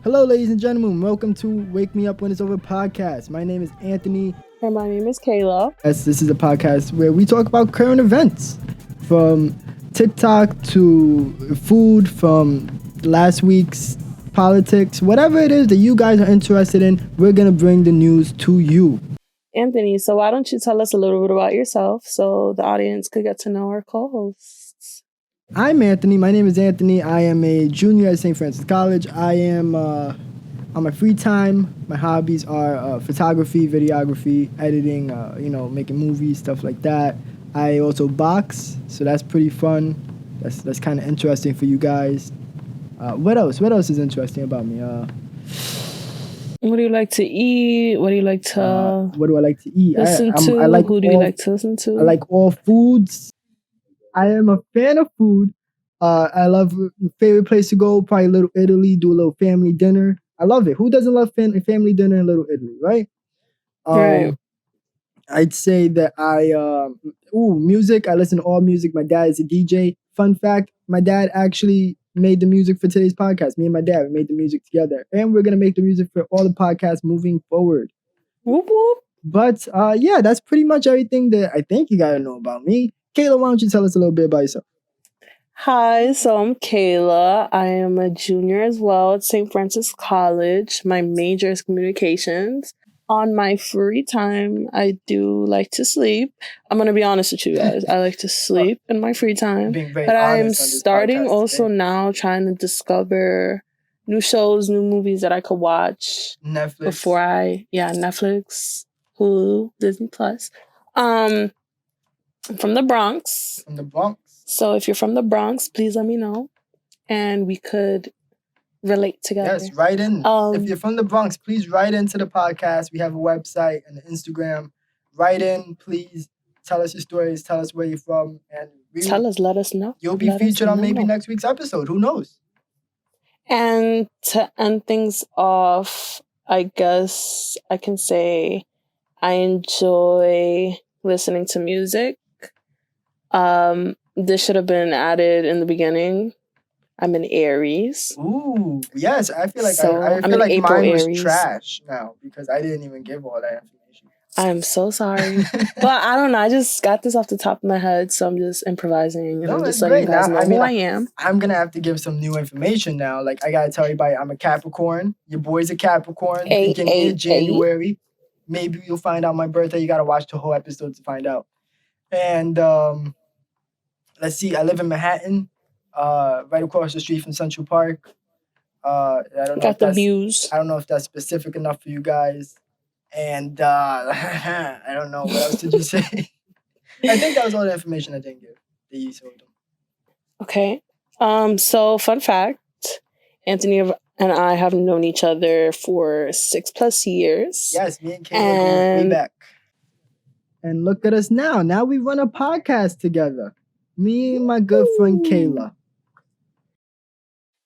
Hello, ladies and gentlemen. Welcome to Wake Me Up When It's Over podcast. My name is Anthony. And my name is Kayla. Yes, this is a podcast where we talk about current events from TikTok to food, from last week's politics, whatever it is that you guys are interested in, we're going to bring the news to you. Anthony, so why don't you tell us a little bit about yourself so the audience could get to know our co-hosts? I'm Anthony. My name is Anthony. I am a junior at St. Francis College. I am, on my free time, my hobbies are photography, videography, editing, making movies, stuff like that. I also box, so that's pretty fun. That's kind of interesting for you guys. What else? What else is interesting about me? What do you like to eat? What do you like to what do I like to eat? listen to? I like Who do you like to listen to? I like all foods. I am a fan of food. I love favorite place to go, probably Little Italy, do a little family dinner. I love it. Who doesn't love family dinner in Little Italy, right? Right. I'd say that music. I listen to all music. My dad is a DJ. Fun fact, my dad actually made the music for today's podcast. Me and my dad, we made the music together. And we're going to make the music for all the podcasts moving forward. Whoop, whoop. But yeah, that's pretty much everything that I think you got to know about me. Kayla, why don't you tell us a little bit about yourself? Hi, so I'm Kayla. I am a junior as well at St. Francis College. My major is communications. On my free time, I do like to sleep. I'm going to be honest with you guys. I like to sleep in my free time. But I'm starting also now trying to discover new shows, new movies that I could watch. Netflix. Netflix, Hulu, Disney Plus. I'm from the Bronx. From the Bronx. So if you're from the Bronx, please let me know. And we could relate together. Yes, write in. If you're from the Bronx, please write into the podcast. We have a website and an Instagram. Write in, please. Tell us your stories. Tell us where you're from. And let us know. You'll be featured on maybe next week's episode. Who knows? And to end things off, I guess I can say I enjoy listening to music. This should have been added in the beginning. I'm an Aries. Ooh, yes. I feel like So, I I'm feel an like April mine was Aries. trash now because I didn't even give all that information. I'm so sorry. But I don't know. I just got this off the top of my head, so I'm just improvising and I'm just letting you guys know who I am. I'm gonna have to give some new information now. Like I gotta tell everybody, I'm a Capricorn. Your boy's a Capricorn. Beginning of January. Maybe you'll find out my birthday. You gotta watch the whole episode to find out. And let's see. I live in Manhattan, right across the street from Central Park. I don't know. Got the views. I don't know if that's specific enough for you guys. And I don't know. What else did you say? I think that was all the information I didn't give that you told them. Okay. So fun fact, Anthony and I have known each other for 6+ years. Yes, me and Kayla go way back. And look at us now. Now we run a podcast together. Me and my good friend Kayla.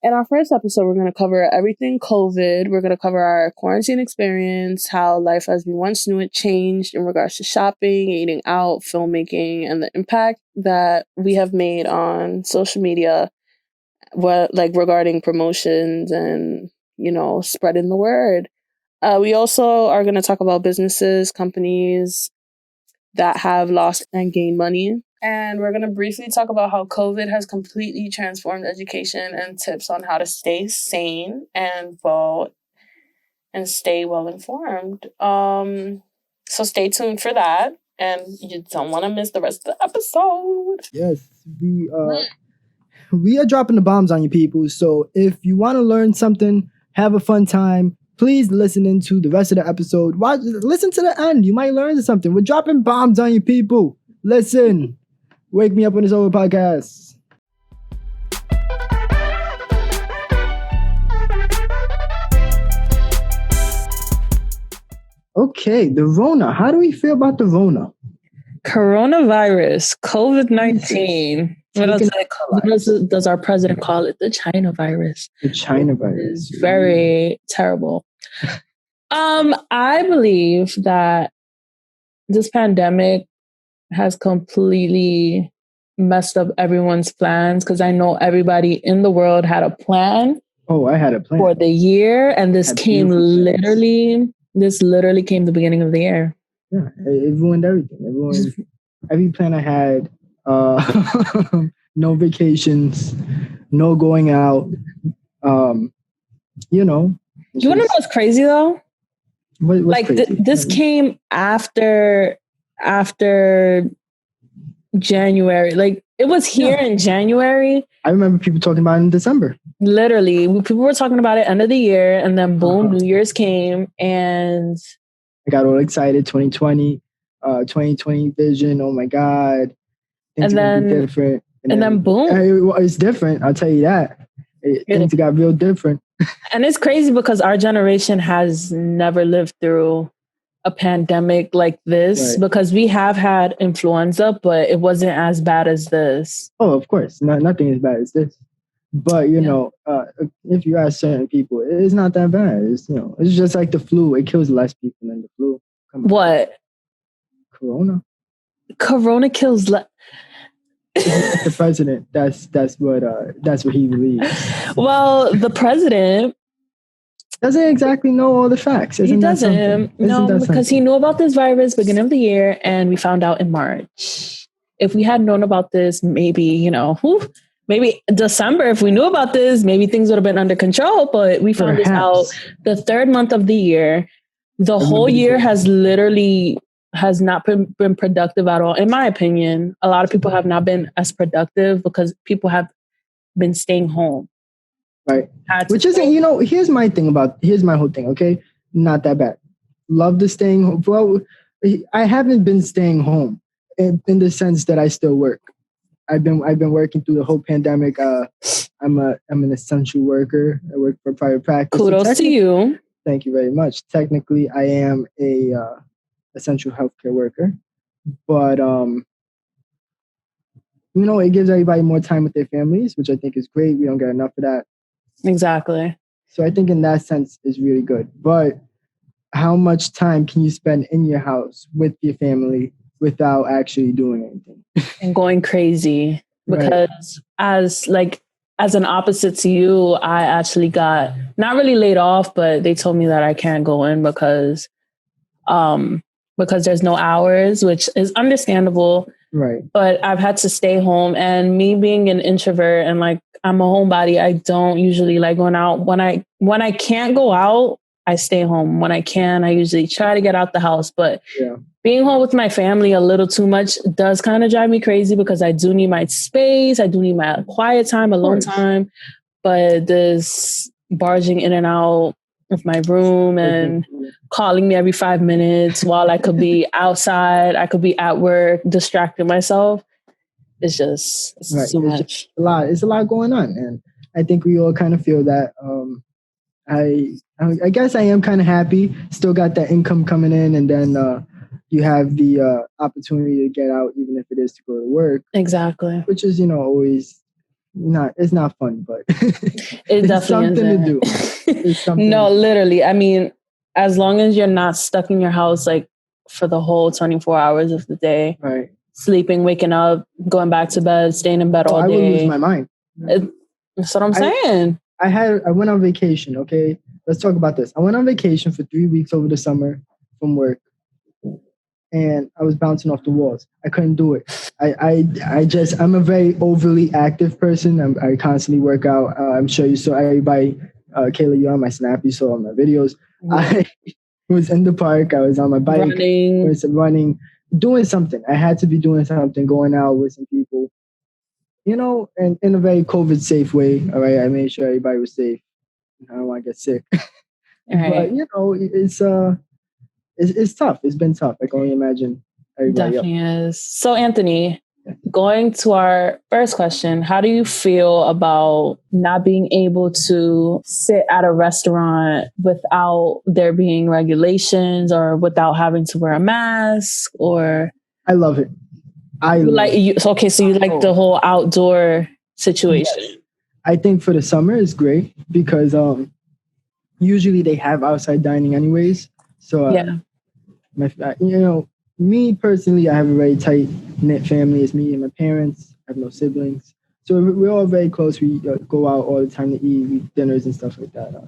In our first episode, we're going to cover everything COVID. We're going to cover our quarantine experience, how life as we once knew it changed in regards to shopping, eating out, filmmaking, and the impact that we have made on social media, regarding promotions and, spreading the word. We also are going to talk about businesses, companies that have lost and gained money. And we're going to briefly talk about how COVID has completely transformed education and tips on how to stay sane and vote and stay well informed. So stay tuned for that. And you don't want to miss the rest of the episode. Yes, we are dropping the bombs on you people. So if you want to learn something, have a fun time, please listen into the rest of the episode. Listen to the end. You might learn something. We're dropping bombs on you people. Listen. Wake Me Up When It's Over podcast. Okay, the Rona. How do we feel about the Rona? Coronavirus, COVID-19. What else does our president call it? The China virus. The China virus. It's very terrible. I believe that this pandemic has completely messed up everyone's plans because I know everybody in the world had a plan Oh, I had a plan. for the year, and I had beautiful plans. this literally came the beginning of the year. Yeah, it ruined everything. It ruined every plan I had. No vacations, no going out. Um, you know, it's You want to know just what's crazy though? what's Like crazy. this came after January. Like it was here in January. I remember people talking about it in December. Literally, people were talking about it end of the year, and then boom, New Year's came, and I got all excited. 2020 vision. Oh my God, things and are gonna be then different. and then boom, it's different. I'll tell you that. Things got real different. And it's crazy because our generation has never lived through a pandemic like this, Right. because we have had influenza, but it wasn't as bad as this. Oh, of course, nothing as bad as this. But you know, if you ask certain people, it's not that bad. It's it's just like the flu. It kills less people than the flu. What? Corona. Corona kills less. The president. That's what he believes. Well, the president doesn't exactly know all the facts. Isn't he doesn't. No, because he knew about this virus beginning of the year, and we found out in March. If we had known about this, maybe maybe December. If we knew about this, maybe things would have been under control. But we found this out the third month of the year. The whole year has not been productive at all. In my opinion, a lot of people have not been as productive because people have been staying home. Right. Which isn't, here's my whole thing, okay? Not that bad. Love the staying home. Well, I haven't been staying home in the sense that I still work. I've been working through the whole pandemic. I'm an essential worker. I work for private practice. Kudos to you. Thank you very much. Technically, I am a essential healthcare worker, but it gives everybody more time with their families, which I think is great. We don't get enough of that. Exactly. So I think in that sense is really good. But how much time can you spend in your house with your family without actually doing anything? And going crazy. Because as an opposite to you, I actually got not really laid off, but they told me that I can't go in because there's no hours, which is understandable. Right. But I've had to stay home, and me being an introvert and I'm a homebody, I don't usually like going out. When I can't go out, I stay home. When I can, I usually try to get out the house. But being home with my family a little too much does kind of drive me crazy because I do need my space. I do need my quiet time, alone time. But this barging in and out of my room and calling me every 5 minutes while I could be outside, I could be at work, distracting myself. It's too much. It's a lot going on, and I think we all kind of feel that. I guess I am kind of happy. Still got that income coming in, and then you have the opportunity to get out, even if it is to go to work. Exactly. Which is always not. It's not fun, but it's definitely something to do. It's something. No, literally. I mean, as long as you're not stuck in your house for the whole 24 hours of the day. Right. Sleeping, waking up, going back to bed, staying in bed all day. I would lose my mind. That's what I'm saying. I went on vacation. Okay, let's talk about this. I went on vacation for 3 weeks over the summer from work, and I was bouncing off the walls. I couldn't do it. I'm a very overly active person. I constantly work out. I'm sure you saw everybody. Kayla, you're on my Snap. You saw on my videos. I was in the park. I was on my bike, running. Doing something. I had to be doing something, going out with some people, and in a very COVID safe way. All right. I made sure everybody was safe. I don't want to get sick. Right. But it's tough. It's been tough. I can only imagine everybody Definitely is. So Anthony, going to our first question, how do you feel about not being able to sit at a restaurant without there being regulations or without having to wear a mask? Or I love it. So you like the whole outdoor situation? Yes. I think for the summer is great because usually they have outside dining anyways. So me personally, I have a very tight knit family. It's me and my parents. I have no siblings. So we're all very close. We go out all the time to eat dinners and stuff like that.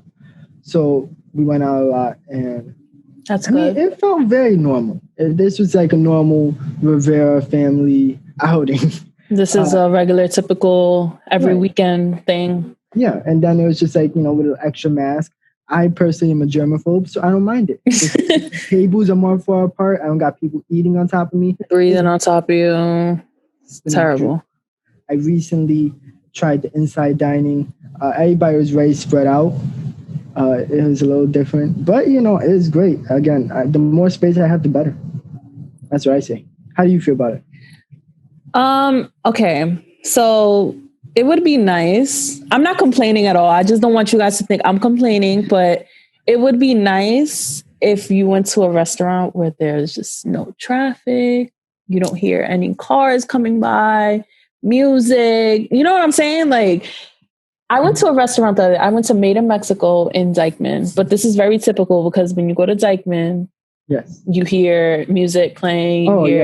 So we went out a lot, and That's I mean, good. it felt very normal. This was like a normal Rivera family outing. This is a regular, typical, every Right. weekend thing. Yeah, and then it was just like, with an extra mask. I personally am a germaphobe, so I don't mind it. If tables are more far apart, I don't got people eating on top of me. Breathing on top of you. It's terrible. I recently tried the inside dining. Everybody was very spread out. It was a little different, but it was great. Again, the more space I have, the better. That's what I say. How do you feel about it? Okay. So it would be nice. I'm not complaining at all. I just don't want you guys to think I'm complaining, but it would be nice if you went to a restaurant where there's just no traffic. You don't hear any cars coming by, music. You know what I'm saying? Like, I went to a restaurant I went to Made in Mexico in Dykeman, but this is very typical because when you go to Dykeman, yes, you hear music playing. Oh, you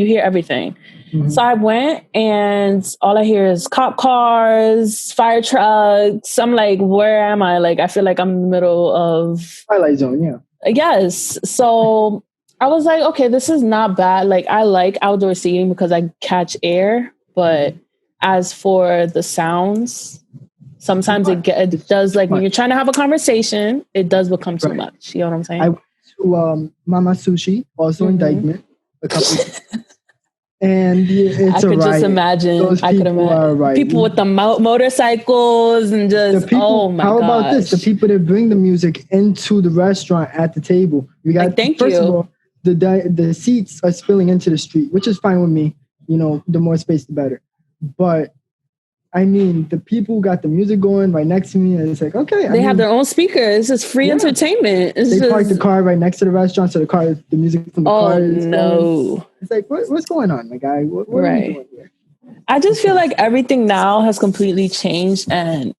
hear everything. Mm-hmm. So I went, and all I hear is cop cars, fire trucks. I'm like, where am I? Like, I feel like I'm in the middle of Twilight Zone. Yeah. Yes. So I was like, okay, this is not bad. Like, I like outdoor seating because I catch air, but as for the sounds, sometimes it does, like, when you're trying to have a conversation, it does become too much. You know what I'm saying? I went to Mama Sushi, also in Dykeman, a couple and it's I could just imagine. I could imagine people with the motorcycles and just, oh my god. How about this? The people that bring the music into the restaurant at the table. We got, first of all, the seats are spilling into the street, which is fine with me. The more space, the better. But I mean, the people got the music going right next to me, and it's like, okay. They have their own speakers. It's free entertainment. They park the car right next to the restaurant, so the music from the car is going. It's like, what's going on, my guy? What are we doing here? I just feel like everything now has completely changed, and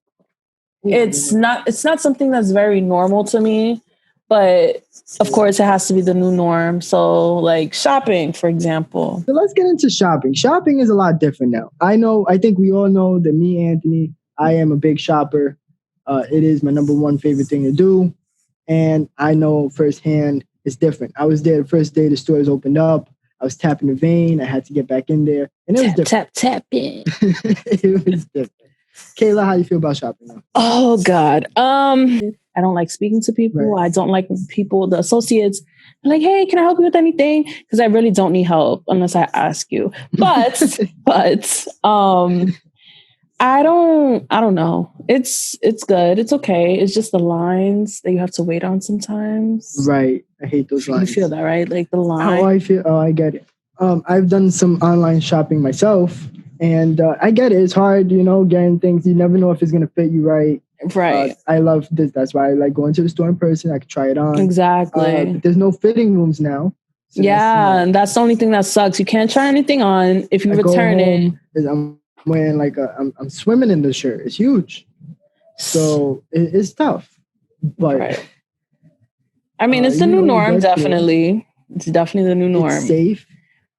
it's not something that's very normal to me. But of course, it has to be the new norm. So, like shopping, for example. So let's get into shopping. Shopping is a lot different now. I think we all know that me, Anthony, I am a big shopper. It is my number one favorite thing to do. And I know firsthand it's different. I was there the first day the stores opened up. I was tapping the vein. I had to get back in there. And it was different. Tap in. It was different. Kayla, how do you feel about shopping now? Oh, God. I don't like speaking to people. Right. I don't like people, the associates, like, hey, can I help you with anything? Because I really don't need help unless I ask you. But I don't know. It's good. It's okay. It's just the lines that you have to wait on sometimes. Right. I hate those lines. You feel that, right? Like the line. I get it. I've done some online shopping myself, and I get it. It's hard, getting things. You never know if it's going to fit you right. Right. I love this. That's why I like going to the store in person. I can try it on. Exactly. But there's no fitting rooms now. So and that's the only thing that sucks. You can't try anything on if you return it. I'm wearing I'm swimming in the shirt. It's huge. So it's tough. But I mean, it's the new norm, definitely. It's definitely the new norm. It's safe.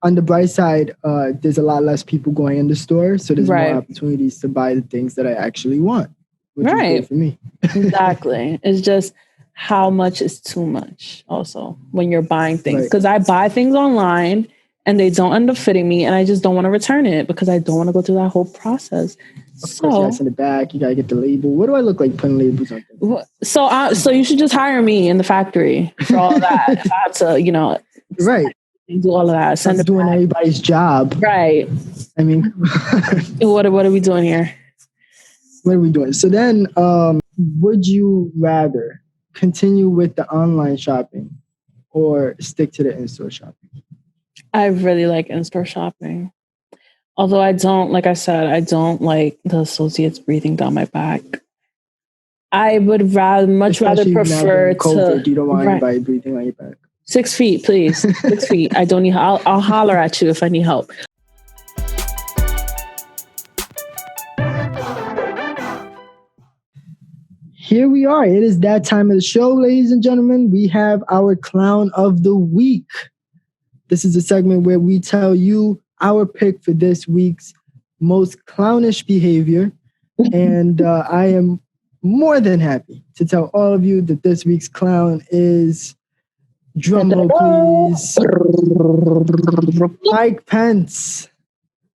On the bright side, there's a lot less people going in the store. So there's more opportunities to buy the things that I actually want. Which is good for me. Exactly. It's just how much is too much also when you're buying things. Because I buy things online and they don't end up fitting me, and I just don't want to return it because I don't want to go through that whole process. Of course, you gotta send it back. You gotta get the label. What do I look like putting labels on things? So you should just hire me in the factory for all that. If I have to, do all of that. Send it doing everybody's job. Right. I mean, what are we doing here? What are we doing? So then, would you rather continue with the online shopping or stick to the in-store shopping? I really like in-store shopping. Although I don't, like I said, I don't like the associates breathing down my back. I would much rather prefer COVID, you don't want anybody breathing on your back. 6 feet, please. 6 feet. I don't need. I'll holler at you if I need help. Here we are. It is that time of the show, ladies and gentlemen. We have our clown of the week. This is a segment where we tell you our pick for this week's most clownish behavior. And I am more than happy to tell all of you that this week's clown is, drumroll please, Mike Pence.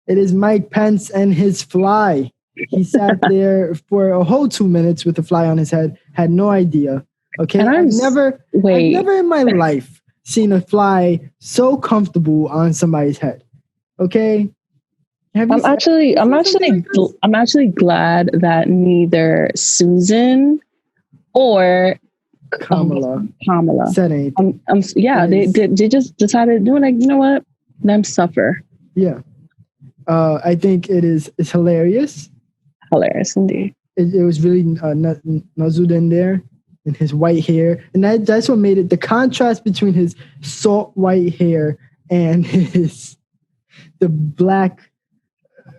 It is Mike Pence and his fly. He sat there for a whole 2 minutes with a fly on his head, had no idea. Okay, I've never in my life seen a fly so comfortable on somebody's head. Okay, I'm actually glad that neither Susan or Kamala said anything. They just decided to do it. Like, you know what? Let them suffer. Yeah, I think it's hilarious. Hilarious indeed. It was really Nazuddin there and his white hair, and that's what made it. The contrast between his salt white hair and the black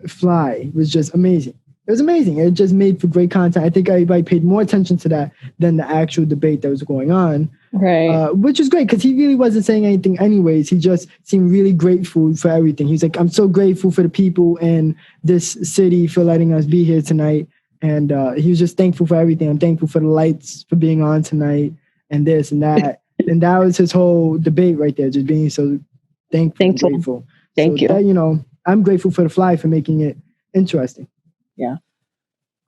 fly was just amazing. It was amazing. It just made for great content. I think everybody paid more attention to that than the actual debate that was going on. Right. Which is great because he really wasn't saying anything anyways. He just seemed really grateful for everything. He's like, I'm so grateful for the people in this city for letting us be here tonight. And he was just thankful for everything. I'm thankful for the lights for being on tonight and this and that. And that was his whole debate right there, just being so thankful. And grateful. Thank you. That, I'm grateful for the fly for making it interesting. Yeah.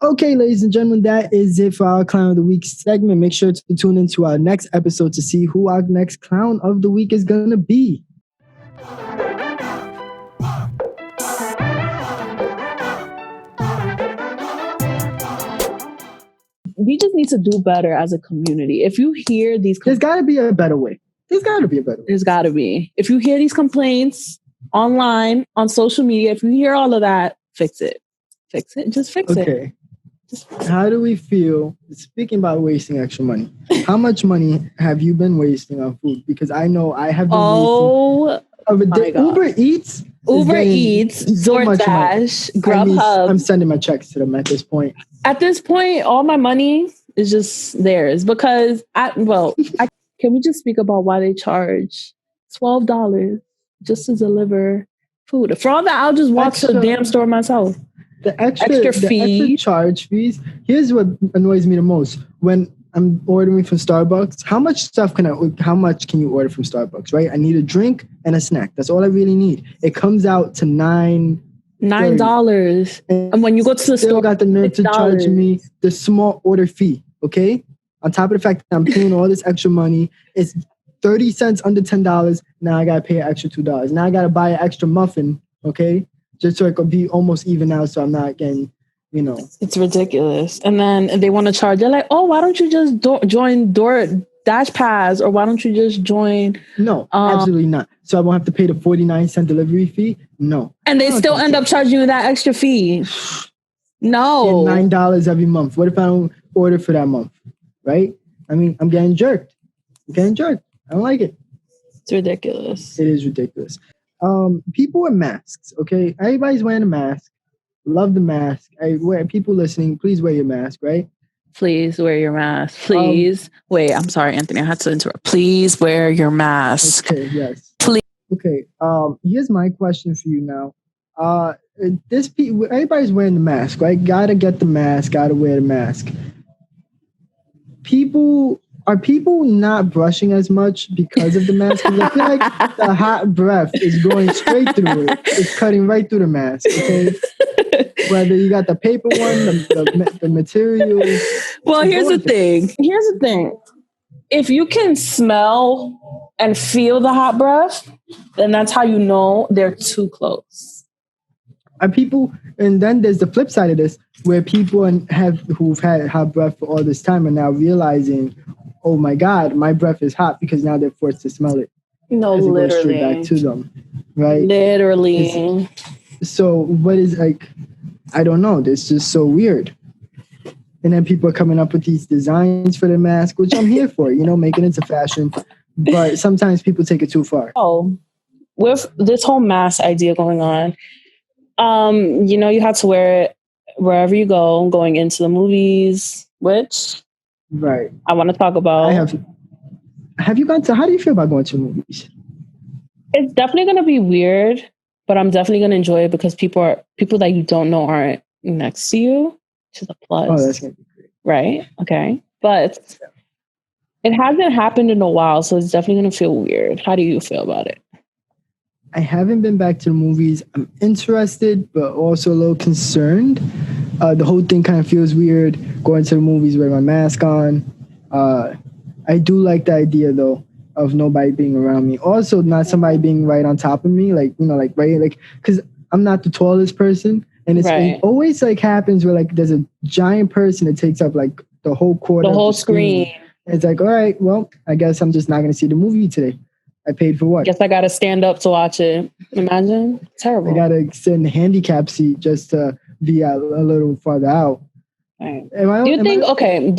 Okay, ladies and gentlemen, that is it for our Clown of the Week segment. Make sure to tune into our next episode to see who our next Clown of the Week is going to be. We just need to do better as a community. If you hear these... There's got to be a better way. There's got to be. If you hear these complaints online, on social media, if you hear all of that, fix it. Just fix it. Okay. How do we feel, speaking about wasting extra money, how much money have you been wasting on food? Because I know I have been wasting. Uber Eats, DoorDash, Grubhub. I'm sending my checks to them at this point. At this point, all my money is just theirs because can we just speak about why they charge $12 just to deliver food? For all that, I'll just walk to the damn store myself. The extra charge fees. Here's what annoys me the most when I'm ordering from Starbucks. How much can you order from Starbucks? Right? I need a drink and a snack. That's all I really need. It comes out to $9. And when you go to the store, got the nerve to charge me the small order fee. Okay. On top of the fact that I'm paying all this extra money, it's 30 cents under $10. Now I gotta pay an extra $2. Now I gotta buy an extra muffin. Okay. Just so it could be almost even out, so I'm not getting, It's ridiculous. And then they want to charge. They're like, oh, why don't you just join DoorDash Pass, or why don't you just join? No, absolutely not. So I won't have to pay the 49-cent delivery fee? No. And they still end up charging you that extra fee. No. $9 every month. What if I don't order for that month? Right? I mean, I'm getting jerked. I don't like it. It's ridiculous. It is ridiculous. People wear masks, okay? Everybody's wearing a mask. Love the mask. People listening, please wear your mask, right? Please wear your mask. Please. Wait, I'm sorry, Anthony. I had to interrupt. Please wear your mask. Okay, yes. Please. Okay, here's my question for you now. Everybody's wearing the mask, right? Gotta get the mask, gotta wear the mask. Are people not brushing as much because of the mask? I feel like the hot breath is going straight through it. It's cutting right through the mask, okay? Whether you got the paper one, the material. Well, here's the thing. If you can smell and feel the hot breath, then that's how you know they're too close. And then there's the flip side of this, where people who've had hot breath for all this time are now realizing, oh my God, my breath is hot, because now they're forced to smell it. No, as it literally. goes straight back to them, right? Literally. So what is I don't know. It's just so weird. And then people are coming up with these designs for the mask, which I'm here for, making it into fashion. But sometimes people take it too far. Oh, with this whole mask idea going on, you have to wear it wherever you go, going into the movies, which right. I want to talk about. Have you gone to? How do you feel about going to movies? It's definitely going to be weird but I'm definitely gonna enjoy it because people that you don't know aren't next to you, which is a plus. Oh, that's gonna be great. Right? Okay. But it hasn't happened in a while, so it's definitely gonna feel weird. How do you feel about it? I haven't been back to the movies. I'm interested, but also a little concerned. The whole thing kind of feels weird going to the movies with my mask on. I do like the idea though of nobody being around me. Also, not somebody being right on top of me, like because I'm not the tallest person, and it always like happens where like there's a giant person that takes up like the whole quarter, the whole of the screen. It's like, all right, well, I guess I'm just not going to see the movie today. I paid for what? Guess I got to stand up to watch it. Imagine. Terrible. I got to sit in the handicap seat just to be a little farther out. Right. Do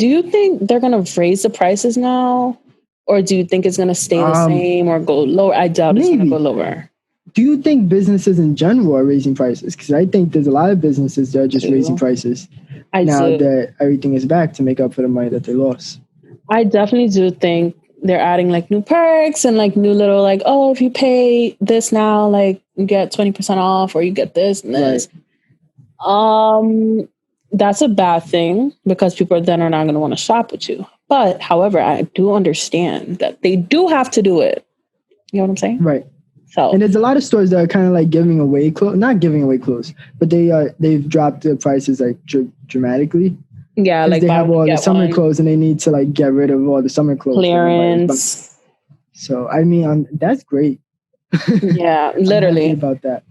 you think they're going to raise the prices now? Or do you think it's going to stay the same or go lower? I doubt it's going to go lower. Do you think businesses in general are raising prices? Because I think there's a lot of businesses that are just raising prices now that everything is back to make up for the money that they lost. I definitely do think they're adding like new perks and like new little like, oh, if you pay this now, like you get 20% off or you get this and this. Right. That's a bad thing because people then are not going to want to shop with you. But however, I do understand that they do have to do it. You know what I'm saying? Right. So, and there's a lot of stores that are kind of like giving away clothes, not giving away clothes, but they've dropped the prices like dramatically. Yeah, like they have all the summer clothes and they need to like get rid of all the summer clothes. Clearance. So I mean, that's great. Yeah, literally about that.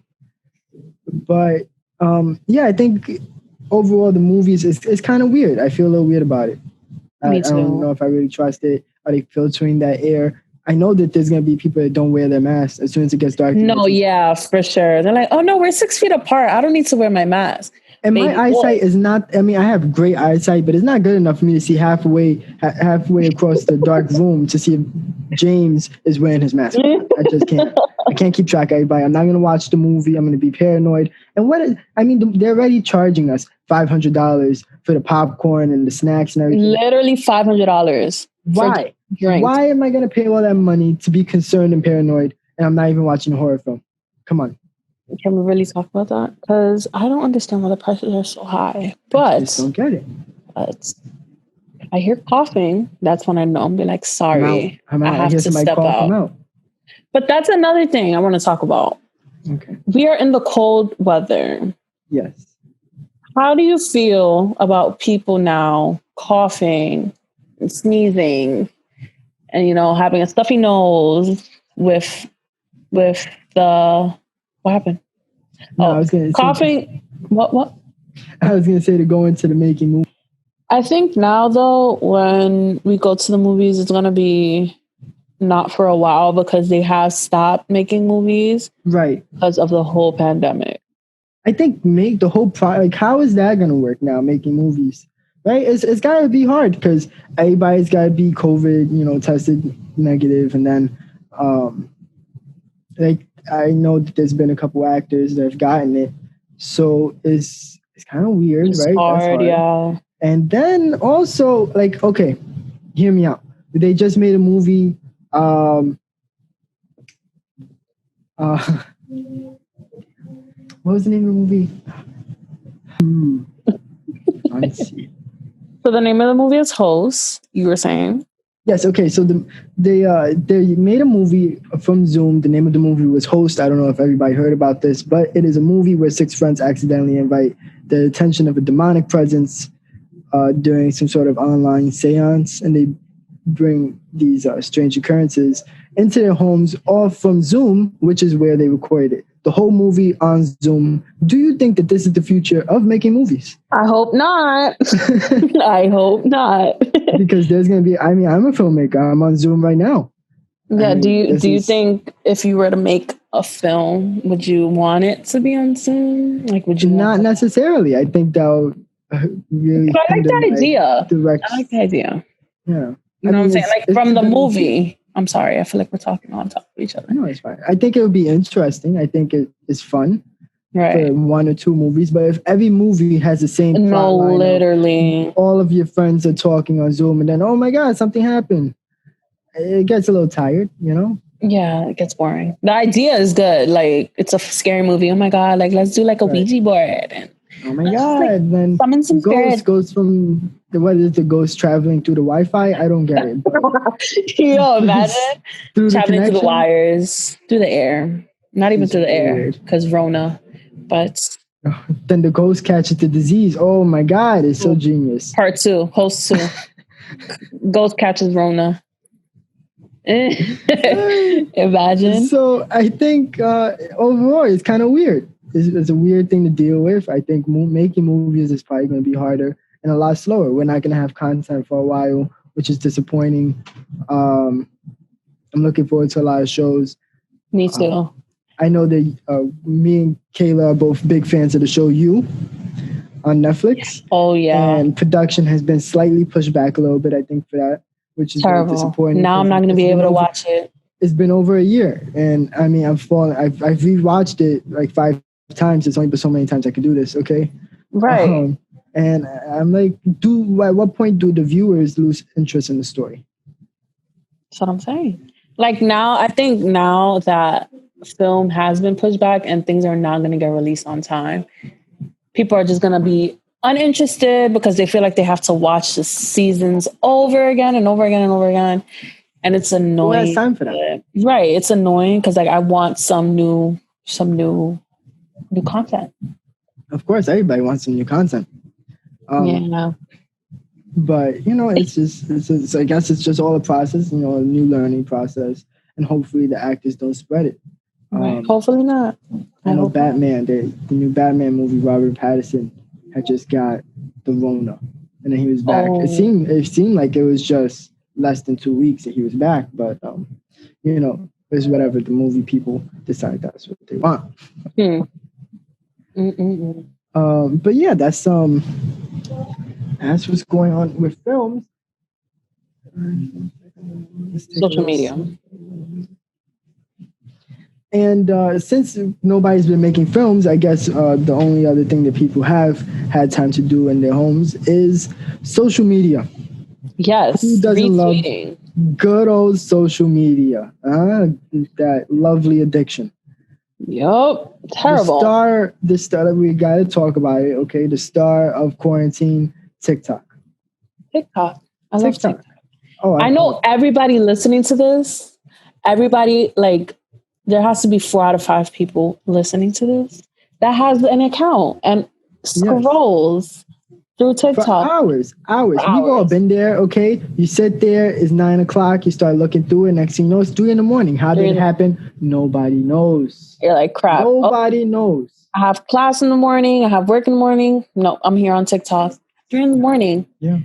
But yeah, I think overall the movies is kind of weird. I feel a little weird about it. I don't know if I really trust it. Are they filtering that air? I know that there's going to be people that don't wear their masks as soon as it gets dark. No, yeah, for sure. They're like, oh no, we're 6 feet apart. I don't need to wear my mask. And my eyesight is not, I mean, I have great eyesight, but it's not good enough for me to see halfway across the dark room to see if James is wearing his mask. I just can't. I can't keep track of everybody. I'm not going to watch the movie. I'm going to be paranoid. And they're already charging us $500 for the popcorn and the snacks and everything. Literally $500. Why? Why am I going to pay all that money to be concerned and paranoid and I'm not even watching a horror film? Come on. Can we really talk about that? Because I don't understand why the prices are so high. But I just don't get it. But if I hear coughing, that's when I know. I'm be like, sorry, I'm out. I have to step out. But that's another thing I want to talk about. Okay. We are in the cold weather. Yes. How do you feel about people now coughing and sneezing and, having a stuffy nose with the... What happened? No, I was gonna coughing. What? I was going to say to go into the making movie. I think now, though, when we go to the movies, it's going to be not for a while because they have stopped making movies. Right. Because of the whole pandemic. I think the whole like, how is that going to work now, making movies? Right? It's got to be hard because everybody's got to be COVID, tested negative. And then, I know that there's been a couple actors that have gotten it. So it's kind of weird, it's right? Hard, that's hard, yeah. And then also, like, okay, hear me out. They just made a movie. What was the name of the movie? Let's see. So the name of the movie is Host, you were saying? Yes, okay. So they made a movie from Zoom. The name of the movie was Host. I don't know if everybody heard about this, but it is a movie where 6 friends accidentally invite the attention of a demonic presence during some sort of online seance, and they bring these strange occurrences into their homes, all from Zoom, which is where they recorded it. The whole movie on Zoom. Do you think that this is the future of making movies? I hope not. I hope not. Because there's going to be, I'm a filmmaker. I'm on Zoom right now. Yeah. Do you think if you were to make a film, would you want it to be on Zoom? Like, would you? Not necessarily. I think that would really. But I like the idea. I like the idea. Yeah. You know what I'm saying? Like from the movie. I'm sorry. I feel like we're talking on top of each other. No, it's fine. I think it would be interesting. I think it is fun. Right. For 1 or 2 movies. But if every movie has the same plot line, literally. All of your friends are talking on Zoom and then, oh my God, something happened. It gets a little tired, Yeah, it gets boring. The idea is good. Like, it's a scary movie. Oh my God. Like, let's do like a Right. Ouija board. And Oh my let's just, God! like, Then summon some spirits. goes from what is the ghost traveling through the Wi-Fi? I don't get it. Yo, imagine Through the traveling through the connection. wires, through the air. Not even It's through the air, weird. because Rona. But Then the ghost catches the disease. Oh my God! It's so genius. part 2, host 2. Ghost catches Rona. Imagine. So I think overall it's kind of weird. It's a weird thing to deal with. I think making movies is probably going to be harder and a lot slower. We're not going to have content for a while, which is disappointing. I'm looking forward to a lot of shows. Me too. I know that me and Kayla are both big fans of the show You on Netflix. Oh yeah. And production has been slightly pushed back a little bit, I think, for that, which is very terrible. disappointing. Now I'm not going to be able to watch it. It's been over a year, and I mean, I've rewatched it like 5 times. It's only been so many times I could do this. Okay, Right. And I'm like, at what point do the viewers lose interest in the story? That's what I'm saying. Like now, I think now that film has been pushed back and things are not going to get released on time, people are just going to be uninterested because they feel like they have to watch the seasons over again and over again and over again. And it's annoying. Who has time for that? Right. It's annoying because like I want some new content. Of course, everybody wants some new content. Yeah. But you know, it's I guess it's just all a process. You know, a new learning process, and hopefully the actors don't spread it. Right. Hopefully not. I know Batman. The new Batman movie, Robert Pattinson had just got the Rona, and then he was back. It seemed like it was just less than 2 weeks that he was back, but you know, it's whatever the movie people decide that's what they want. But yeah, that's what's going on with films. Social media. And since nobody's been making films, I guess the only other thing that people have had time to do in their homes is social media. Yes. Who doesn't love good old social media? That lovely addiction. Yup. Terrible. The star, we got to talk about it, okay? The star of quarantine, TikTok. I love TikTok. Oh, I know everybody listening to this, like, there has to be 4 out of 5 people listening to this that has an account and scrolls through TikTok. For hours. We've all been there, okay? You sit there, it's 9 o'clock, you start looking through it, next thing you know, it's 3 a.m. How did it happen? Nobody knows. You're like, crap. Nobody knows. I have class in the morning, I have work in the morning. No, I'm here on TikTok. 3 in the morning. Yeah.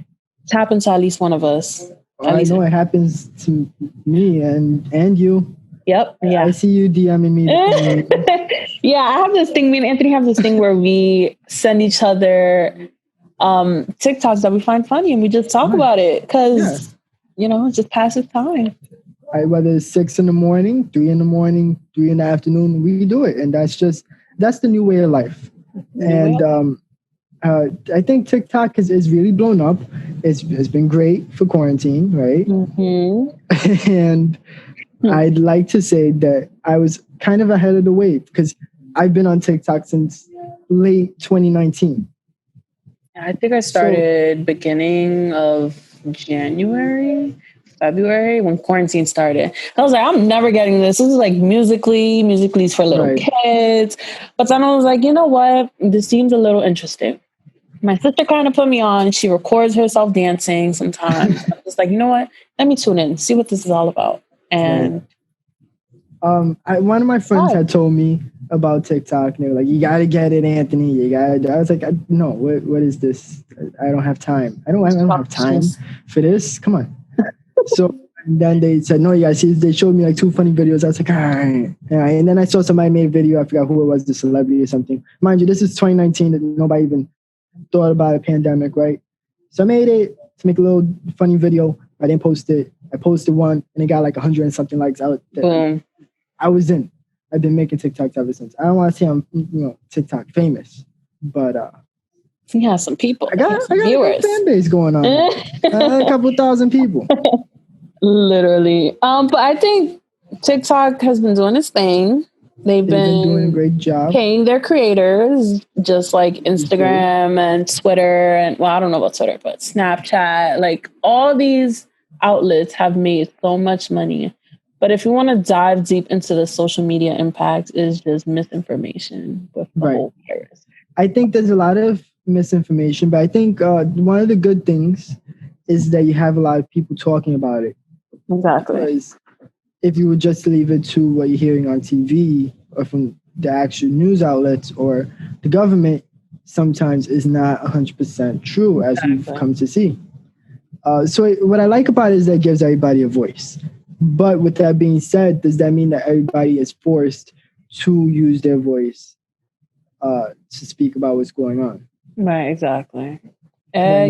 It's happened to at least one of us. I know it happens to me and you. Yep. Yeah. I see you DMing me. Yeah, I have this thing. Me and Anthony have this thing where we send each other TikToks that we find funny and we just talk about it because, you know, it just passes time. Whether it's 6 a.m, 3 a.m, 3 in the afternoon, we do it. And that's the new way of life. And I think TikTok is really blown up. It's been great for quarantine, right? Mm-hmm. And I'd like to say that I was kind of ahead of the wave because I've been on TikTok since late 2019. I think I started beginning of February, when quarantine started. I was like, I'm never getting this. This is like Musically's for little kids. But then I was like, you know what? This seems a little interesting. My sister kind of put me on. She records herself dancing sometimes. I'm just like, you know what? Let me tune in, see what this is all about. And one of my friends had told me about TikTok, and they were like, "You gotta get it, Anthony. You gotta." I was like, "No, what is this? I don't have time. I don't have time for this. Come on." So then they said, "No, you guys see." They showed me like 2 funny videos. I was like, "All right." And then I saw somebody made a video. I forgot who it was, the celebrity or something. Mind you, this is 2019. That nobody even thought about a pandemic, right? So I made it to make a little funny video. I didn't post it. I posted one, and it got like 100 and something likes. I was in. I've been making TikToks ever since. I don't want to say I'm, TikTok famous, but he has some people. I got a fan base going on. A couple thousand people. Literally. But I think TikTok has been doing its thing. They've been doing a been great job. paying their creators, just like Instagram and Twitter, and well, I don't know about Twitter, but Snapchat. Like all these outlets have made so much money. But if you want to dive deep into the social media impact, is just misinformation with the whole virus. I think there's a lot of misinformation, but I think one of the good things is that you have a lot of people talking about it. Exactly. Because if you would just leave it to what you're hearing on TV or from the actual news outlets or the government, sometimes is not 100% true, as we've come to see. So what I like about it is that it gives everybody a voice. But with that being said, does that mean that everybody is forced to use their voice to speak about what's going on? Right, exactly. I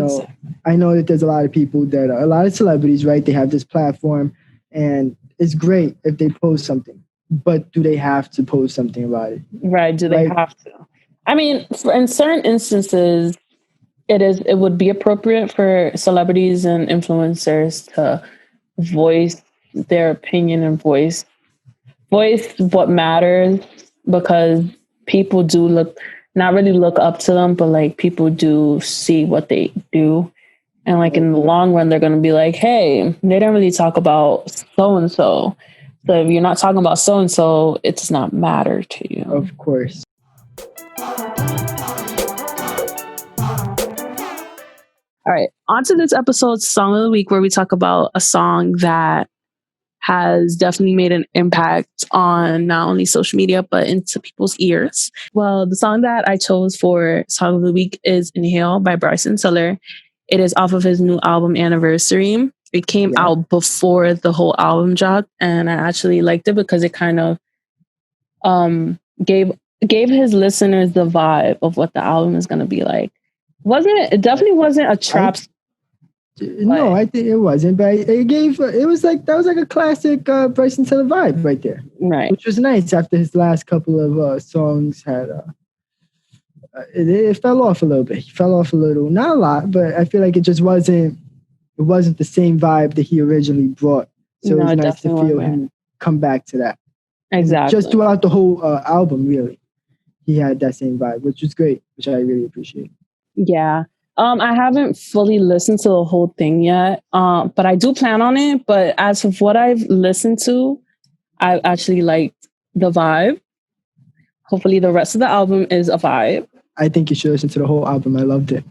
know that there's a lot of people that are a lot of celebrities, right? They have this platform, and it's great if they post something, but do they have to post something about it? Right. Do they have to? I mean, in certain instances, it would be appropriate for celebrities and influencers to voice their opinion and voice what matters, because people do not really look up to them, but like people do see what they do. And like in the long run, they're going to be like, hey, they don't really talk about so-and-so. So if you're not talking about so-and-so, it does not matter to you. Of course. All right, on to this episode's Song of the Week, where we talk about a song that has definitely made an impact on not only social media, but into people's ears. Well, the song that I chose for Song of the Week is Inhale by Bryson Tiller. It is off of his new album, Anniversary. It came out before the whole album dropped, and I actually liked it because it kind of gave his listeners the vibe of what the album is going to be like. It definitely wasn't a trap. No, I think it wasn't, but it was like a classic Bryson Tiller vibe right there, right? Which was nice after his last couple of songs had. It fell off a little bit. He fell off a little, not a lot, but I feel like it just wasn't. It wasn't the same vibe that he originally brought. So it was nice to feel him come back to that. Exactly. And just throughout the whole album, really, he had that same vibe, which was great, which I really appreciate. Yeah. I haven't fully listened to the whole thing yet, but I do plan on it. But as of what I've listened to, I actually liked the vibe. Hopefully the rest of the album is a vibe. I think you should listen to the whole album. I loved it.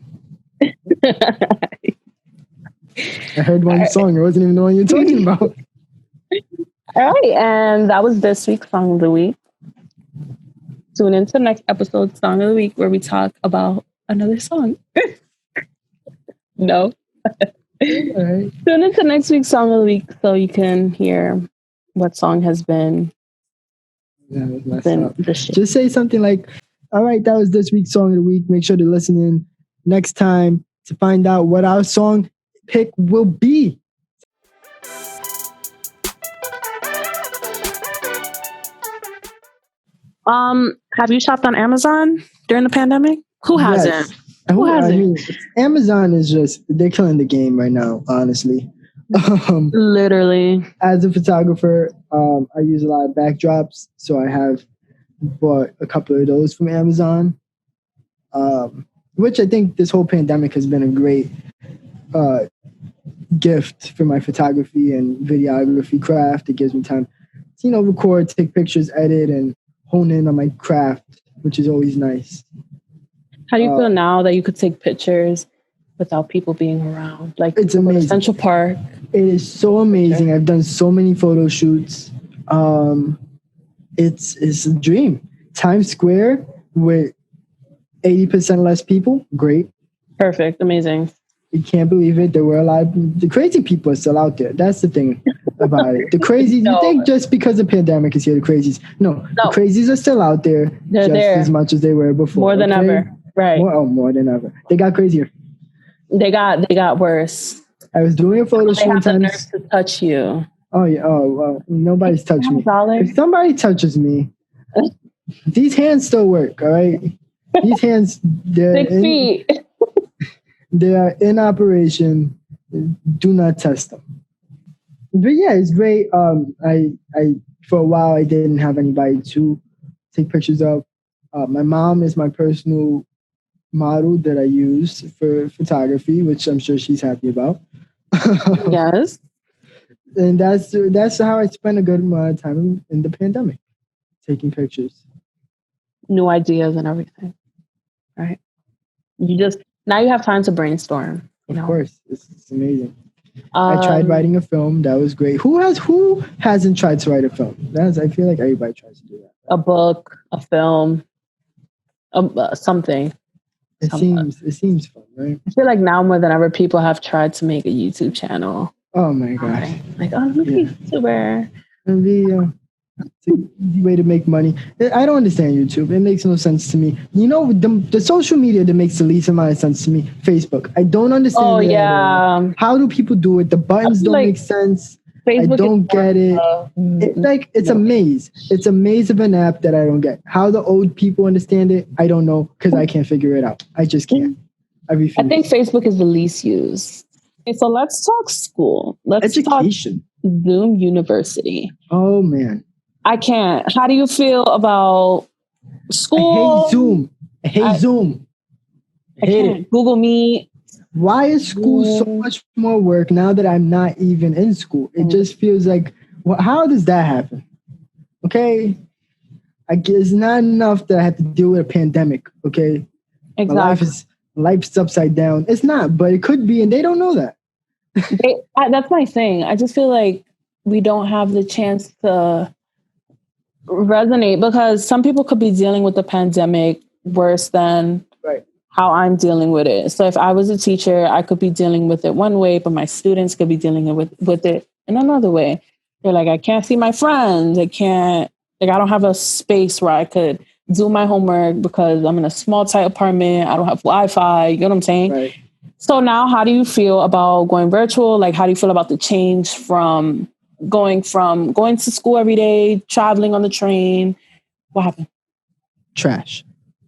I heard one song. It wasn't even the one you're talking about. All right. And that was this week's Song of the Week. Tune into the next episode, Song of the Week, where we talk about another song. No. Right. Tune into next week's Song of the Week so you can hear what song has been. Just say something like, all right, that was this week's Song of the Week. Make sure to listen in next time to find out what our song pick will be. Have you shopped on Amazon during the pandemic? Who hasn't? Yes. Who hasn't? Amazon is they're killing the game right now, honestly. Literally. As a photographer, I use a lot of backdrops, so I have bought a couple of those from Amazon, which I think this whole pandemic has been a great gift for my photography and videography craft. It gives me time to, record, take pictures, edit, and hone in on my craft, which is always nice. How do you feel now that you could take pictures without people being around? Like, it's amazing. Central Park. It is so amazing. I've done so many photo shoots. It's a dream. Times Square with 80% less people. Great. Perfect. Amazing. You can't believe it. There were a lot of the crazy people are still out there. That's the thing about it. The crazies, you think just because the pandemic is here, the crazies. No, the crazies are still out there. They're there as much as they were before. More than ever. Right. More than ever. They got crazier. They got worse. I was doing a photo shoot. They have the nerve to touch you. Oh yeah. Oh well, nobody's touched me. If somebody touches me, these hands still work. All right. These hands, 6 feet. They are in operation. Do not test them. But yeah, it's great. I for a while I didn't have anybody to take pictures of. My mom is my personal model that I use for photography, which I'm sure she's happy about. Yes. And that's how I spent a good amount of time in the pandemic, taking pictures. New ideas and everything. Right. You just now you have time to brainstorm. You Of know. course, it's amazing. I tried writing a film. That was great. Who hasn't tried to write a film? I feel like everybody tries to do that. A book, a film, something. It seems fun, right? I feel like now more than ever, people have tried to make a YouTube channel. Oh my gosh! Like, oh, look, yeah. YouTuber. It's a way to make money. I don't understand YouTube. It makes no sense to me. You know, the social media that makes the least amount of sense to me, Facebook. I don't understand. Oh yeah. How do people do it? The buttons don't make sense. Facebook I don't get it. It's like it's a maze. It's a maze of an app that I don't get. How the old people understand it, I don't know because I can't figure it out. I just can't. I think Facebook is the least used. Okay, so let's talk school. Let's Education. Talk Zoom University. Oh man. I can't. How do you feel about school? I hate Zoom. I hate Zoom. I hate it. Google Meet. Why is school so much more work now that I'm not even in school? It just feels like, well, how does that happen? Okay. I guess it's not enough that I have to deal with a pandemic. Okay. Exactly. Life's upside down. It's not, but it could be, and they don't know that. That's my thing. I just feel like we don't have the chance to resonate because some people could be dealing with the pandemic worse than how I'm dealing with it. So if I was a teacher, I could be dealing with it one way, but my students could be dealing with it in another way. They're like, I can't see my friends. I don't have a space where I could do my homework because I'm in a small, tight apartment. I don't have Wi-Fi. You know what I'm saying? Right. So now how do you feel about going virtual? Like, how do you feel about the change from going to school every day, traveling on the train? What happened? Trash.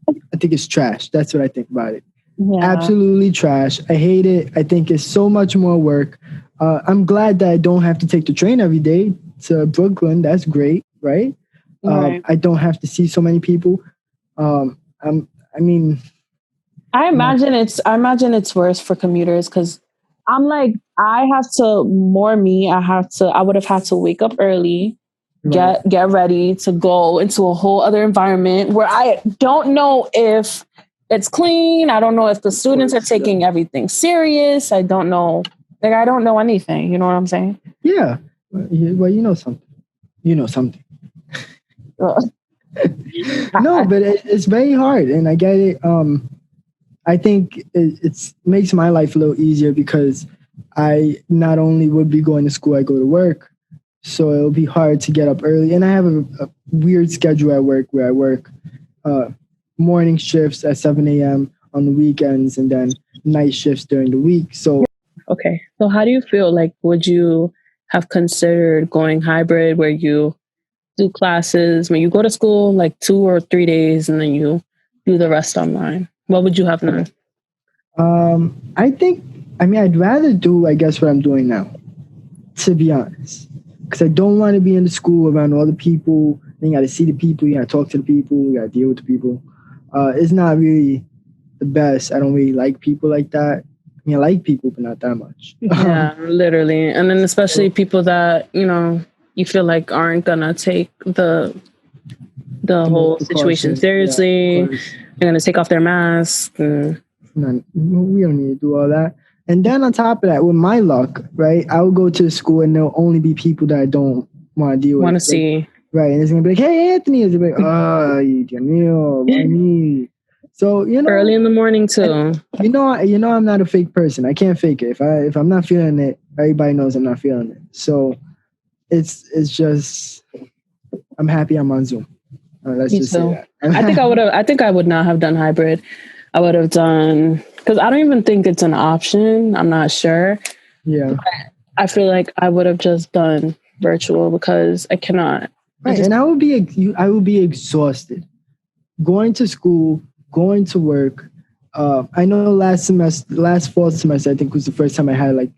I think it's trash. That's what I think about it. Yeah. Absolutely trash. I hate it. I think it's so much more work. I'm glad that I don't have to take the train every day to Brooklyn. That's great, right? I don't have to see so many people. I imagine it's worse for commuters because I'm like, I would have had to wake up early, get ready to go into a whole other environment where I don't know if it's clean. I don't know if the students are taking everything serious. I don't know. Like, I don't know anything. You know what I'm saying? Yeah. Well, you know something. You know something. No, but it's very hard, and I get it. I think it makes my life a little easier because I not only would be going to school, I go to work. So it'll be hard to get up early. And I have a weird schedule at work where I work morning shifts at 7 a.m. on the weekends and then night shifts during the week. So okay. So how do you feel? Like, would you have considered going hybrid where you do classes when you go to school, like 2 or 3 days, and then you do the rest online? What would you have done? I'd rather do, I guess, what I'm doing now, to be honest. Because I don't want to be in the school around all the people. You got to see the people. You got to talk to the people. You got to deal with the people. It's not really the best. I don't really like people like that. I mean, I like people, but not that much. Yeah, literally. And then especially people that, you feel like aren't going to take the whole situation seriously. Yeah, they're going to take off their mask. We don't need to do all that. And then on top of that, with my luck, right, I will go to the school and there'll only be people that I don't want to deal with. Want to see. Right. And it's going to be like, hey, Anthony. It's going to be like, Dios why me? So, early in the morning too. I'm not a fake person. I can't fake it. If I'm not feeling it, everybody knows I'm not feeling it. So it's just, I'm happy I'm on Zoom. Let's just say that. I think I would not have done hybrid. I would have done, because I don't even think it's an option. I'm not sure. Yeah. I feel like I would have just done virtual because I cannot. Right. And I would be exhausted. Going to school, going to work. I know last fall semester, I think was the first time I had like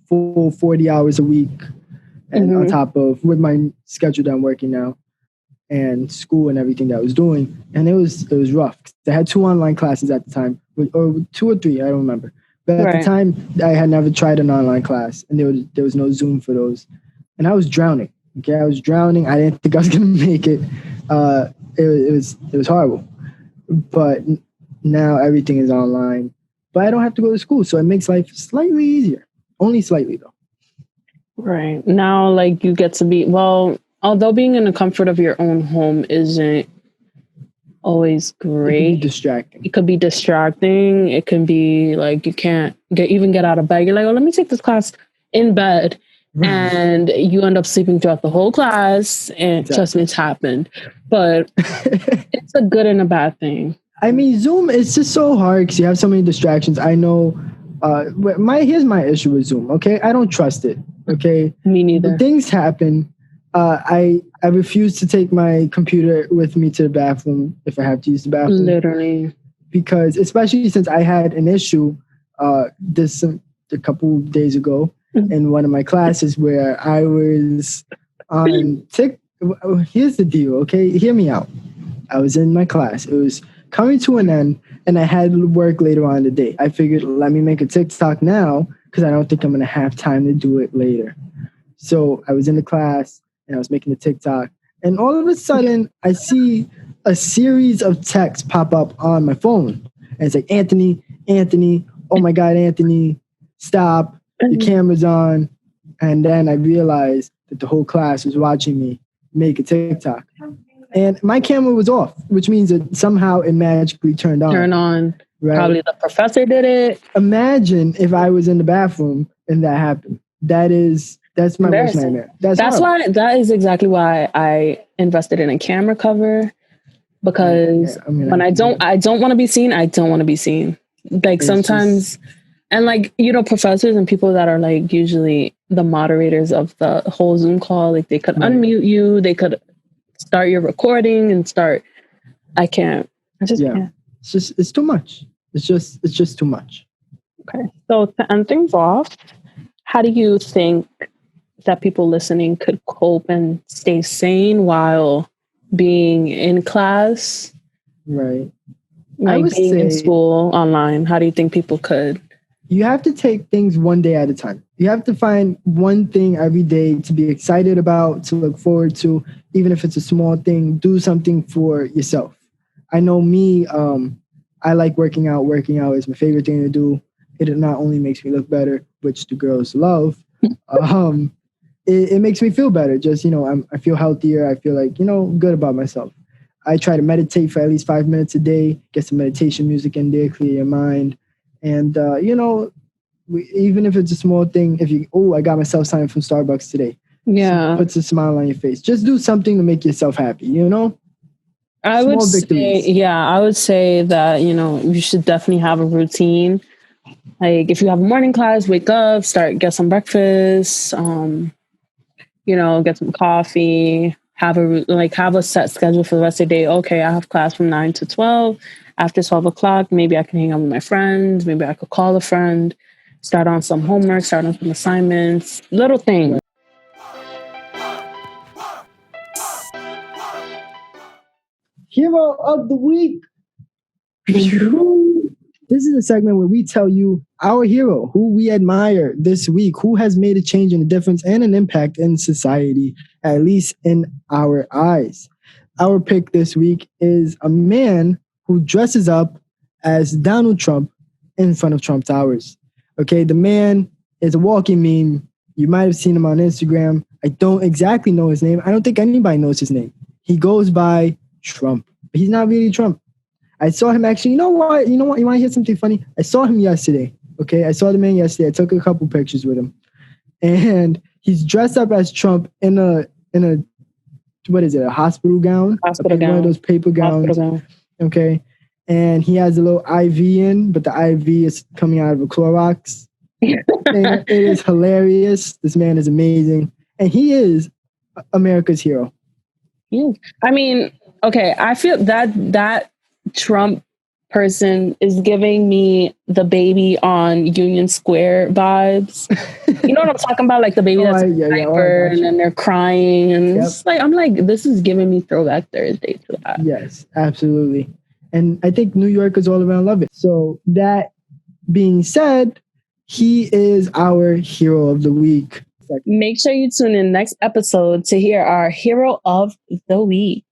full 40 hours a week. and on top of with my schedule that I'm working now and school and everything that I was doing, and it was rough. I had 2 online classes at the time, or 2 or 3, I don't remember. But at the time, I had never tried an online class, and there was no Zoom for those, and I was drowning. Okay, I was drowning. I didn't think I was gonna make it. It was horrible, but now everything is online. But I don't have to go to school, so it makes life slightly easier. Only slightly, though. Right. Now, like, you get to be, well, although being in the comfort of your own home isn't always great. It can be distracting. It could be distracting. It can be like you can't even get out of bed. You're like, oh, let me take this class in bed. Right. And you end up sleeping throughout the whole class. And trust me, it's happened. But it's a good and a bad thing. I mean, Zoom, it's just so hard because you have so many distractions. I know. Here's my issue with Zoom. Okay, I don't trust it. Okay, me neither. When things happen. I refuse to take my computer with me to the bathroom if I have to use the bathroom. Literally, because especially since I had an issue a couple days ago in one of my classes where I was on Here's the deal. Okay, hear me out. I was in my class. It was coming to an end, and I had work later on in the day. I figured, let me make a TikTok now because I don't think I'm going to have time to do it later. So I was in the class, and I was making a TikTok. And all of a sudden, I see a series of texts pop up on my phone. And it's like, Anthony, oh my God, Anthony, stop, the camera's on. And then I realized that the whole class was watching me make a TikTok. And my camera was off, which means that somehow it magically turned on. Right? Probably the professor did it. Imagine if I was in the bathroom and that happened. That's my worst nightmare. That is exactly why I invested in a camera cover, because when I don't want to be seen, I don't want to be seen. Like sometimes, and like, professors and people that are like usually the moderators of the whole Zoom call, like they could unmute you, they could start your recording and start. I can't. I just can't. It's too much. It's just too much. Okay. So to end things off, how do you think that people listening could cope and stay sane while being in class? Right. Like being in school online. How do you think people could? You have to take things one day at a time. You have to find one thing every day to be excited about, to look forward to, even if it's a small thing. Do something for yourself. I know me, I like working out. Working out is my favorite thing to do. It not only makes me look better, which the girls love, it makes me feel better. Just, I feel healthier. I feel like, good about myself. I try to meditate for at least 5 minutes a day, get some meditation music in there, clear your mind. And, even if it's a small thing, I got myself signed from Starbucks today. Yeah. So puts a smile on your face. Just do something to make yourself happy, I would say that, you should definitely have a routine. Like if you have a morning class, wake up, get some breakfast, get some coffee, have a set schedule for the rest of the day. Okay, I have class from 9 to 12. After 12 o'clock, maybe I can hang out with my friends. Maybe I could call a friend, start on some homework, start on some assignments, little things. Hero of the week. This is a segment where we tell you our hero, who we admire this week, who has made a change and a difference and an impact in society, at least in our eyes. Our pick this week is a man who dresses up as Donald Trump in front of Trump Towers. Okay, the man is a walking meme. You might have seen him on Instagram. I don't exactly know his name. I don't think anybody knows his name. He goes by Trump, but he's not really Trump. I saw him actually. You know what? You want to hear something funny? I saw him yesterday. Okay, I saw the man yesterday. I took a couple pictures with him, and he's dressed up as Trump in a what is it? A hospital gown? One of those paper gowns. Okay, and he has a little IV in, but the IV is coming out of a Clorox. And it is hilarious. This man is amazing, and he is America's hero. Yeah, I mean, okay, I feel that Trump person is giving me the baby on Union Square vibes. You know what I'm talking about? Like the baby that's in a diaper and then they're crying. And it's like, I'm like, this is giving me Throwback Thursday to that. Yes, absolutely. And I think New Yorkers all around love it. So that being said, he is our hero of the week. Make sure you tune in next episode to hear our hero of the week.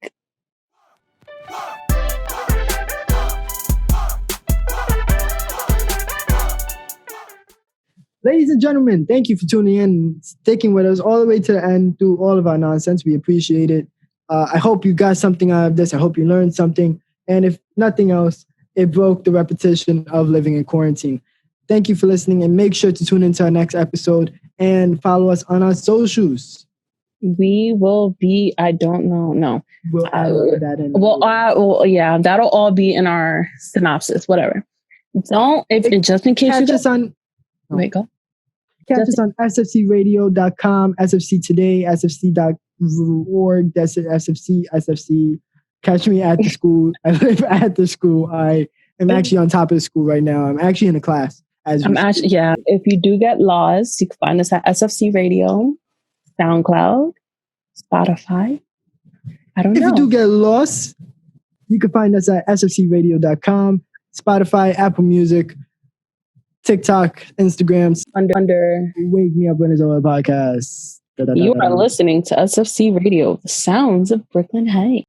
Ladies and gentlemen, thank you for tuning in, sticking with us all the way to the end through all of our nonsense. We appreciate it. I hope you got something out of this. I hope you learned something. And if nothing else, it broke the repetition of living in quarantine. Thank you for listening, and make sure to tune into our next episode and follow us on our socials. We will be, I don't know, no. We'll add that in. Well, yeah, that'll all be in our synopsis, whatever. Just in case catch you us on... Wait, go. Catch us on sfcradio.com, SFC Today, sfc.org, that's it, SFC. Catch me at the school. I live at the school. I am actually on top of the school right now. I'm actually in a class. If you do get lost, you can find us at SFC Radio, SoundCloud, Spotify. I don't know. If you do get lost, you can find us at sfcradio.com, Spotify, Apple Music, TikTok, Instagram, under Wake Me Up When It's Over podcast. You are listening to SFC Radio, the sounds of Brooklyn Heights.